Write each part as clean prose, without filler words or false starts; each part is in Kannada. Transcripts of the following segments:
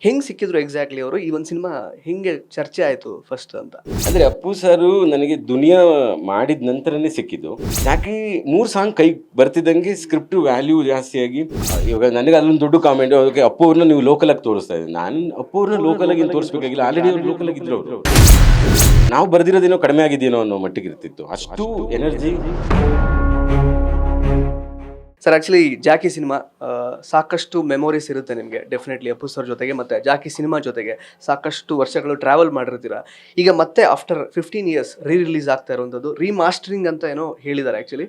ಹೆಂಗ್ ಸಿಕ್ಕಿದ್ರು ಎಕ್ಸಾಕ್ಟ್ಲಿ ಅವರು ಈ ಒಂದು ಸಿನಿಮಾ ಹೆಂಗೆ ಚರ್ಚೆ ಆಯ್ತು ಫಸ್ಟ್ ಅಂತ? ಅಂದ್ರೆ ಅಪ್ಪು ಸಾರು ನನಗೆ ದುನಿಯಾ ಮಾಡಿದ ನಂತರನೇ ಸಿಕ್ಕಿದ್ದು. ಯಾಕೆ 3 ಸಾಂಗ್ ಕೈ ಬರ್ತಿದ್ದಂಗೆ ಸ್ಕ್ರಿಪ್ಟ್ ವ್ಯಾಲ್ಯೂ ಜಾಸ್ತಿಯಾಗಿ ಇವಾಗ ನನಗೆ ಅದೊಂದು ದೊಡ್ಡ ಕಾಮೆಂಟ್, ಅದಕ್ಕೆ ಅಪ್ಪು ಅವ್ರನ್ನ ನೀವು ಲೋಕಲ್ ಆಗಿ ತೋರಿಸ್ತಾ ಇದ್ದೀವಿ. ನಾನು ಅಪ್ಪು ಅವ್ರನ್ನ ಲೋಕಲ್ ಆಗಿ ತೋರಿಸ್ಬೇಕಾಗಿಲ್ಲ, ಆಲ್ರೆಡಿ ಅವ್ರು ಲೋಕಲ್ ಆಗಿದ್ರು ಅವರು. ನಾವು ಬರ್ದಿರೋದೇನೋ ಕಡಿಮೆ ಆಗಿದ್ದೇನೋ ಅನ್ನೋ ಮಟ್ಟಿಗೆ ಇರ್ತಿತ್ತು, ಅಷ್ಟು energy. Sir actually Jackie cinema ಸಾಕಷ್ಟು ಮೆಮೊರೀಸ್ ಇರುತ್ತೆ ನಿಮಗೆ ಡೆಫಿನೆಟ್ಲಿ ಅಪ್ಪು ಸರ್ ಜೊತೆಗೆ, ಮತ್ತೆ ಜಾಕಿ ಸಿನಿಮಾ ಜೊತೆಗೆ ಸಾಕಷ್ಟು ವರ್ಷಗಳು ಟ್ರಾವೆಲ್ ಮಾಡಿರ್ತೀರ. ಈಗ ಮತ್ತೆ ಆಫ್ಟರ್ 15 ಇಯರ್ಸ್ ರಿಲೀಸ್ ಆಗ್ತಾ ಇರುವಂಥದ್ದು ರೀಮಾಸ್ಟರಿಂಗ್ ಅಂತ ಏನೋ ಹೇಳಿದ್ದಾರೆ. ಆ್ಯಕ್ಚುಲಿ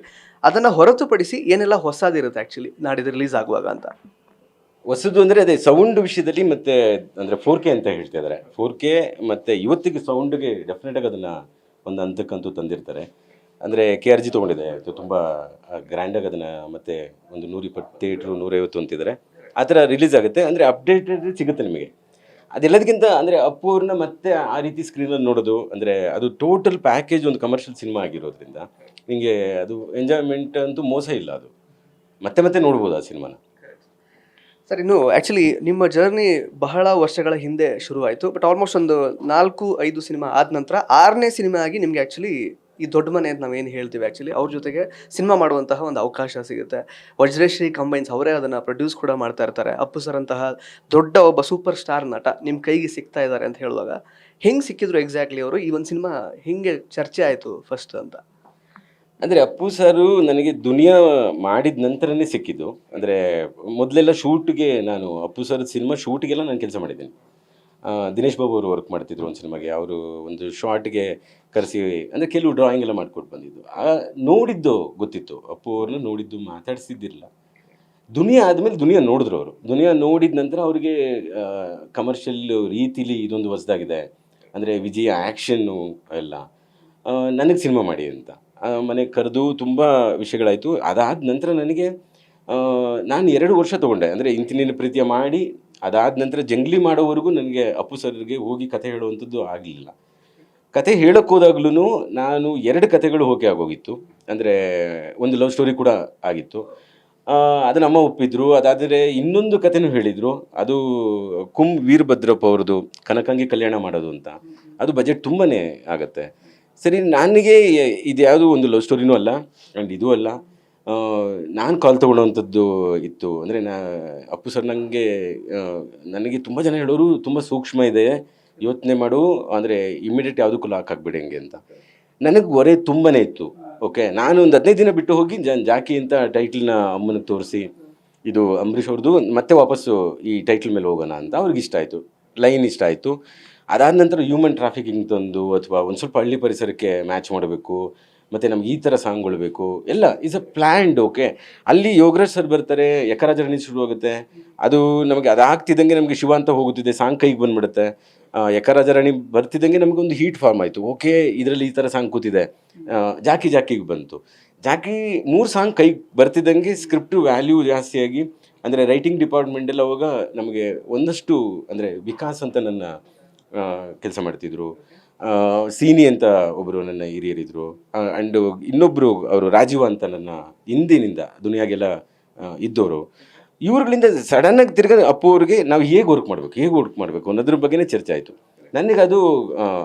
ಅದನ್ನು ಹೊರತುಪಡಿಸಿ ಏನೆಲ್ಲ ಹೊಸದಿರುತ್ತೆ ಆ್ಯಕ್ಚುಲಿ ನಾಡಿದ್ದು ರಿಲೀಸ್ ಆಗುವಾಗ ಅಂತ? ಹೊಸದು ಅಂದರೆ ಅದೇ ಸೌಂಡ್ ವಿಷಯದಲ್ಲಿ, ಮತ್ತೆ ಅಂದರೆ 4K ಅಂತ ಹೇಳ್ತಾ ಇದ್ದಾರೆ. 4K ಮತ್ತು ಇವತ್ತಿಗೆ ಸೌಂಡ್ಗೆ ಡೆಫಿನೆಟಾಗಿ ಅದನ್ನು ಒಂದು ಹಂತಕ್ಕಂತೂ ತಂದಿರ್ತಾರೆ. ಅಂದರೆ KRG ತೊಗೊಂಡಿದೆ, ತುಂಬ ಗ್ರ್ಯಾಂಡಾಗಿ ಅದನ್ನು ಮತ್ತೆ ಒಂದು 120 ಥಿಯೇಟ್ರು 150 ಅಂತಿದ್ದಾರೆ. ಆ ಥರ ರಿಲೀಸ್ ಆಗುತ್ತೆ. ಅಂದರೆ ಅಪ್ಡೇಟೆಡ್ ಸಿಗುತ್ತೆ ನಿಮಗೆ. ಅದೆಲ್ಲದಕ್ಕಿಂತ ಅಂದರೆ ಅಪ್ಪು ಅವ್ರನ್ನ ಮತ್ತೆ ಆ ರೀತಿ ಸ್ಕ್ರೀನಲ್ಲಿ ನೋಡೋದು, ಅಂದರೆ ಅದು ಟೋಟಲ್ ಪ್ಯಾಕೇಜ್ ಒಂದು ಕಮರ್ಷಿಯಲ್ ಸಿನಿಮಾ ಆಗಿರೋದ್ರಿಂದ ನಿಮಗೆ ಅದು ಎಂಜಾಯ್ಮೆಂಟ್ ಅಂತೂ ಮೋಸ ಇಲ್ಲ. ಅದು ಮತ್ತೆ ಮತ್ತೆ ನೋಡ್ಬೋದು ಆ ಸಿನಿಮಾನ. ಸರ್ ಇನ್ನು ಆ್ಯಕ್ಚುಲಿ ನಿಮ್ಮ ಜರ್ನಿ ಬಹಳ ವರ್ಷಗಳ ಹಿಂದೆ ಶುರುವಾಯಿತು, ಬಟ್ ಆಲ್ಮೋಸ್ಟ್ ಒಂದು 4-5 ಸಿನಿಮಾ ಆದ ನಂತರ 6ನೇ ಸಿನಿಮಾ ಆಗಿ ನಿಮಗೆ ಆ್ಯಕ್ಚುಲಿ ಈ ದೊಡ್ಡ ಮನೆ ಅಂತ ನಾವೇನು ಹೇಳ್ತೀವಿ ಆ್ಯಕ್ಚುಲಿ ಅವ್ರ ಜೊತೆಗೆ ಸಿನಿಮಾ ಮಾಡುವಂತಹ ಒಂದು ಅವಕಾಶ ಸಿಗುತ್ತೆ. ವಜ್ರೇಶ್ರೀ ಕಂಬೈನ್ಸ್ ಅವರೇ ಅದನ್ನು ಪ್ರೊಡ್ಯೂಸ್ ಕೂಡ ಮಾಡ್ತಾ ಇರ್ತಾರೆ. ಅಪ್ಪು ಸರ್ ಅಂತಹ ದೊಡ್ಡ ಒಬ್ಬ ಸೂಪರ್ ಸ್ಟಾರ್ ನಟ ನಿಮ್ಮ ಕೈಗೆ ಸಿಗ್ತಾ ಇದ್ದಾರೆ ಅಂತ ಹೇಳುವಾಗ ಹೆಂಗೆ ಸಿಕ್ಕಿದ್ರು ಎಕ್ಸಾಕ್ಟ್ಲಿ ಅವರು ಈ ಒಂದು ಸಿನಿಮಾ ಹೆಂಗೆ ಚರ್ಚೆ ಆಯಿತು ಫಸ್ಟ್ ಅಂತ? ಅಂದರೆ ಅಪ್ಪು ಸಾರು ನನಗೆ ದುನಿಯಾ ಮಾಡಿದ ನಂತರನೇ ಸಿಕ್ಕಿದ್ದು. ಅಂದರೆ ಮೊದಲೆಲ್ಲ ಶೂಟ್ಗೆ ನಾನು ಅಪ್ಪು ಸರ್ ಸಿನಿಮಾ ಶೂಟಿಗೆಲ್ಲ ನಾನು ಕೆಲಸ ಮಾಡಿದ್ದೀನಿ. ದಿನೇಶ್ ಬಾಬು ಅವರು ವರ್ಕ್ ಮಾಡ್ತಿದ್ರು ಒಂದು ಸಿನಿಮಾಗೆ. ಅವರು ಒಂದು ಶಾರ್ಟ್ಗೆ ಕರೆಸಿ, ಅಂದರೆ ಕೆಲವು ಡ್ರಾಯಿಂಗ್ ಎಲ್ಲ ಮಾಡಿಕೊಟ್ಟು ಬಂದಿದ್ದು. ನೋಡಿದ್ದು ಗೊತ್ತಿತ್ತು, ಅಪ್ಪು ಅವ್ರನ್ನ ನೋಡಿದ್ದು, ಮಾತಾಡಿಸಿದ್ದಿಲ್ಲ. ದುನಿಯಾ ಆದಮೇಲೆ ದುನಿಯಾ ನೋಡಿದ್ರು ಅವರು. ದುನಿಯಾ ನೋಡಿದ ನಂತರ ಅವರಿಗೆ ಕಮರ್ಷಿಯಲ್ ರೀತಿಲಿ ಇದೊಂದು ಹೊಸದಾಗಿದೆ, ಅಂದರೆ ವಿಜಯ ಆ್ಯಕ್ಷನ್ನು ಎಲ್ಲ, ನನಗೆ ಸಿನಿಮಾ ಮಾಡಿ ಅಂತ ಮನೆಗೆ ಕರೆದು ತುಂಬ ವಿಷಯಗಳಾಯಿತು. ಅದಾದ ನಂತರ ನನಗೆ ನಾನು 2 ವರ್ಷ ತೊಗೊಂಡೆ. ಅಂದರೆ ಇಂತಿನ ಪ್ರೀತಿಯ ಮಾಡಿ ಅದಾದ ನಂತರ ಜಂಗ್ಲಿ ಮಾಡೋವರೆಗೂ ನನಗೆ ಅಪ್ಪು ಸರ್ಗೆ ಹೋಗಿ ಕತೆ ಹೇಳುವಂಥದ್ದು ಆಗಲಿಲ್ಲ. ಕತೆ ಹೇಳೋಕ್ಕೆ ಹೋದಾಗ್ಲೂ ನಾನು 2 ಕತೆಗಳು ಓಕೆ ಆಗೋಗಿತ್ತು. ಅಂದರೆ ಒಂದು ಲವ್ ಸ್ಟೋರಿ ಕೂಡ ಆಗಿತ್ತು, ಅದನ್ನು ಅಮ್ಮ ಒಪ್ಪಿದ್ರು. ಅದಾದರೆ ಇನ್ನೊಂದು ಕತೆನೂ ಹೇಳಿದರು, ಅದು ವೀರಭದ್ರಪ್ಪ ಅವ್ರದ್ದು ಕನಕಂಗಿ ಕಲ್ಯಾಣ ಮಾಡೋದು ಅಂತ. ಅದು ಬಜೆಟ್ ತುಂಬಾ ಆಗುತ್ತೆ. ಸರಿ, ನನಗೆ ಇದು ಯಾವುದೂ ಒಂದು ಲವ್ ಸ್ಟೋರಿನೂ ಅಲ್ಲ ಆ್ಯಂಡ್ ಇದೂ ಅಲ್ಲ. ನಾನು ಕಾಲ್ ತೊಗೊಳ್ಳೋವಂಥದ್ದು ಇತ್ತು. ಅಂದರೆ ಅಪ್ಪು ಸರ್ ನನಗೆ ತುಂಬ ಜನ ಹೇಳೋರು, ತುಂಬ ಸೂಕ್ಷ್ಮ ಇದೆ, ಯೋಚನೆ ಮಾಡು, ಅಂದರೆ ಇಮಿಡಿಯೇಟ್ ಯಾವುದಕ್ಕೂ ಲಾಕ್ ಆಗಿಬಿಡಂಗೆ ಅಂತ. ನನಗೆ ಹೊರೆ ತುಂಬಾ ಇತ್ತು. ಓಕೆ, ನಾನು ಒಂದು 15 ದಿನ ಬಿಟ್ಟು ಹೋಗಿ ಜಾಕಿ ಅಂತ ಟೈಟ್ಲನ್ನ ಅಮ್ಮನಿಗೆ ತೋರಿಸಿ, ಇದು ಅಂಬರೀಷ್ ಅವ್ರದ್ದು, ಮತ್ತೆ ವಾಪಸ್ಸು ಈ ಟೈಟ್ಲ್ ಮೇಲೆ ಹೋಗೋಣ ಅಂತ. ಅವ್ರಿಗೆ ಇಷ್ಟ ಆಯಿತು, ಲೈನ್ ಇಷ್ಟ ಆಯಿತು. ಅದಾದ ನಂತರ ಹ್ಯೂಮನ್ ಟ್ರಾಫಿಕಿಂಗ್ ತಂದು, ಅಥವಾ ಒಂದು ಸ್ವಲ್ಪ ಹಳ್ಳಿ ಪರಿಸರಕ್ಕೆ ಮ್ಯಾಚ್ ಮಾಡಬೇಕು, ಮತ್ತು ನಮ್ಗೆ ಈ ಥರ ಸಾಂಗ್ಗಳು ಬೇಕು, ಎಲ್ಲ ಇಸ್ ಅ ಪ್ಲ್ಯಾಂಡ್. ಓಕೆ, ಅಲ್ಲಿ ಯೋಗರಾಜ್ ಸರ್ ಬರ್ತಾರೆ, ಯಕರಾಜರಣಿ ಶುರು ಆಗುತ್ತೆ. ಅದು ನಮಗೆ ಅದಾಗ್ತಿದ್ದಂಗೆ ನಮಗೆ ಶಿವ ಅಂತ ಹೋಗುತ್ತಿದೆ, ಸಾಂಗ್ ಕೈಗೆ ಬಂದುಬಿಡುತ್ತೆ. ಯಕರಾಜರಣಿ ಬರ್ತಿದ್ದಂಗೆ ನಮಗೊಂದು ಹೀಟ್ ಫಾರ್ಮ್ ಆಯಿತು. ಓಕೆ, ಇದರಲ್ಲಿ ಈ ಥರ ಸಾಂಗ್ ಕೂತಿದೆ. ಜಾಕಿಗೆ ಬಂತು. ಜಾಕಿ 3 ಸಾಂಗ್ ಕೈಗೆ ಬರ್ತಿದ್ದಂಗೆ ಸ್ಕ್ರಿಪ್ಟ್ ವ್ಯಾಲ್ಯೂ ಜಾಸ್ತಿಯಾಗಿ, ಅಂದರೆ ರೈಟಿಂಗ್ ಡಿಪಾರ್ಟ್ಮೆಂಟಲ್ಲಿ ಅವಾಗ ನಮಗೆ ಒಂದಷ್ಟು, ಅಂದರೆ ವಿಕಾಸ್ ಅಂತ ನನ್ನ ಕೆಲಸ ಮಾಡ್ತಿದ್ರು, ಸೀನಿ ಅಂತ ಒಬ್ಬರು ನನ್ನ ಹಿರಿಯರಿದ್ರು, ಆ್ಯಂಡ್ ಇನ್ನೊಬ್ಬರು ಅವರು ರಾಜೀವ ಅಂತ ನನ್ನ ಹಿಂದಿನಿಂದ ದುನಿಯಾಗೆಲ್ಲ ಇದ್ದವರು. ಇವ್ರುಗಳಿಂದ ಸಡನ್ನಾಗಿ ತಿರ್ಗಿ ಅಪ್ಪು ಅವ್ರಿಗೆ ನಾವು ಹೇಗೆ ವರ್ಕ್ ಮಾಡಬೇಕು ಅನ್ನೋದ್ರ ಬಗ್ಗೆನೇ ಚರ್ಚೆ ಆಯಿತು. ನನಗೆ ಅದು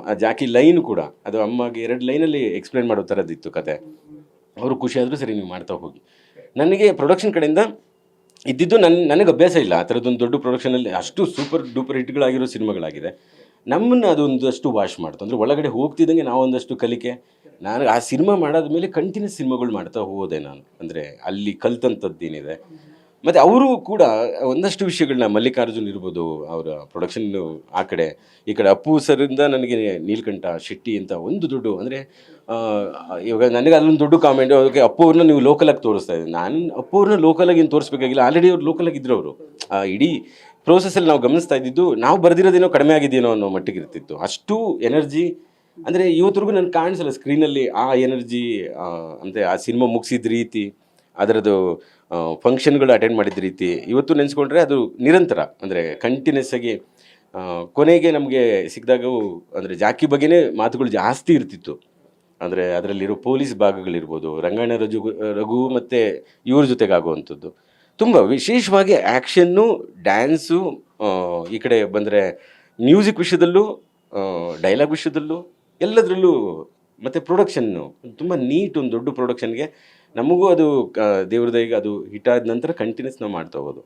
ಆ ಜಾಕಿ ಲೈನ್ ಕೂಡ, ಅದು ಅಮ್ಮಗೆ 2 ಲೈನಲ್ಲಿ ಎಕ್ಸ್ಪ್ಲೇನ್ ಮಾಡೋ ಥರದ್ದಿತ್ತು ಕತೆ. ಅವರು ಖುಷಿಯಾದರೂ ಸರಿ ನೀವು ಮಾಡ್ತಾ ಹೋಗಿ. ನನಗೆ ಪ್ರೊಡಕ್ಷನ್ ಕಡೆಯಿಂದ ಇದ್ದಿದ್ದು ನನಗೆ ಅಭ್ಯಾಸ ಇಲ್ಲ ಆ ಥರದ್ದೊಂದು ದೊಡ್ಡ ಪ್ರೊಡಕ್ಷನಲ್ಲಿ. ಅಷ್ಟು ಸೂಪರ್ ಡೂಪರ್ ಹಿಟ್ಗಳಾಗಿರೋ ಸಿನಿಮಾಗಳಾಗಿದೆ. ನಮ್ಮನ್ನು ಅದೊಂದಷ್ಟು ವಾಶ್ ಮಾಡ್ತು. ಅಂದರೆ ಒಳಗಡೆ ಹೋಗ್ತಿದ್ದಂಗೆ ನಾವೊಂದಷ್ಟು ಕಲಿಕೆ. ನಾನು ಆ ಸಿನಿಮಾ ಮಾಡಾದ್ಮೇಲೆ ಕಂಟಿನ್ಯೂಸ್ ಸಿನಿಮಾಗಳು ಮಾಡ್ತಾ ಹೋದೆ ನಾನು. ಅಂದರೆ ಅಲ್ಲಿ ಕಲ್ತಂಥದ್ದೇನಿದೆ. ಮತ್ತು ಅವರು ಕೂಡ ಒಂದಷ್ಟು ವಿಷಯಗಳನ್ನ, ಮಲ್ಲಿಕಾರ್ಜುನ್ ಇರ್ಬೋದು, ಅವರ ಪ್ರೊಡಕ್ಷನ್ನು ಆ ಕಡೆ ಈ ಕಡೆ, ಅಪ್ಪು ಸರಿಂದ ನನಗೆ ನೀಲಕಂಠ ಶೆಟ್ಟಿ ಅಂತ ಒಂದು ದೊಡ್ಡ, ಅಂದರೆ ಇವಾಗ ನನಗೆ ಅದೊಂದು ದೊಡ್ಡ ಕಾಮೆಂಟ್, ಅದಕ್ಕೆ ಅಪ್ಪು ಅವ್ರನ್ನ ನೀವು ಲೋಕಲ್ ಆಗಿ ತೋರಿಸ್ತಾ ಇದ್ದೀವಿ. ನಾನು ಅಪ್ಪು ಅವ್ರನ್ನ ಲೋಕಲ್ ಆಗಿ ಏನು ತೋರಿಸ್ಬೇಕಾಗಿಲ್ಲ, ಆಲ್ರೆಡಿ ಅವ್ರು ಲೋಕಲ್ ಆಗಿದ್ರು. ಅವರು ಇಡೀ ಪ್ರೋಸೆಸ್ಸಲ್ಲಿ ನಾವು ಗಮನಿಸ್ತಾ ಇದ್ದಿದ್ದು, ನಾವು ಬರ್ದಿರೋದೇನೋ ಕಡಿಮೆ ಆಗಿದೆಯೇನೋ ಅನ್ನೋ ಮಟ್ಟಿಗೆ ಇರ್ತಿತ್ತು, ಅಷ್ಟು ಎನರ್ಜಿ. ಅಂದರೆ ಇವತ್ತರೆಗೂ ನನಗೆ ಕಾಣಿಸಲ್ಲ ಸ್ಕ್ರೀನಲ್ಲಿ ಆ ಎನರ್ಜಿ. ಅಂದರೆ ಆ ಸಿನಿಮಾ ಮುಗಿಸಿದ ರೀತಿ, ಅದರದ್ದು ಫಂಕ್ಷನ್ಗಳು ಅಟೆಂಡ್ ಮಾಡಿದ ರೀತಿ ಇವತ್ತು ನೆನೆಸ್ಕೊಂಡ್ರೆ ಅದು ನಿರಂತರ, ಅಂದರೆ ಕಂಟಿನ್ಯೂಸ್ ಆಗಿ. ಕೊನೆಗೆ ನಮಗೆ ಸಿಕ್ಕಿದಾಗ ಅಂದರೆ ಜಾಕಿ ಬಗ್ಗೆನೇ ಮಾತುಗಳು ಜಾಸ್ತಿ ಇರ್ತಿತ್ತು. ಅಂದರೆ ಅದರಲ್ಲಿರೋ ಪೊಲೀಸ್ ಭಾಗಗಳಿರ್ಬೋದು, ರಂಗಾಯಣ ರಘು ಮತ್ತು ಇವ್ರ ಜೊತೆಗಾಗುವಂಥದ್ದು ತುಂಬ ವಿಶೇಷವಾಗಿ ಆ್ಯಕ್ಷನ್ನು, ಡ್ಯಾನ್ಸು, ಈ ಕಡೆ ಬಂದರೆ ಮ್ಯೂಸಿಕ್ ವಿಷಯದಲ್ಲೂ, ಡೈಲಾಗ್ ವಿಷಯದಲ್ಲೂ, ಎಲ್ಲದರಲ್ಲೂ, ಮತ್ತು ಪ್ರೊಡಕ್ಷನ್ನು ತುಂಬ ನೀಟ್, ಒಂದು ದೊಡ್ಡ ಪ್ರೊಡಕ್ಷನ್ಗೆ ನಮಗೂ ಅದು ದೇವ್ರ ದಯೆಗೆ ಅದು ಹಿಟ್ ಆದ ನಂತರ ಕಂಟಿನ್ಯೂಸ್ ನಾವು ಮಾಡ್ತಾ ಹೋಗೋದು.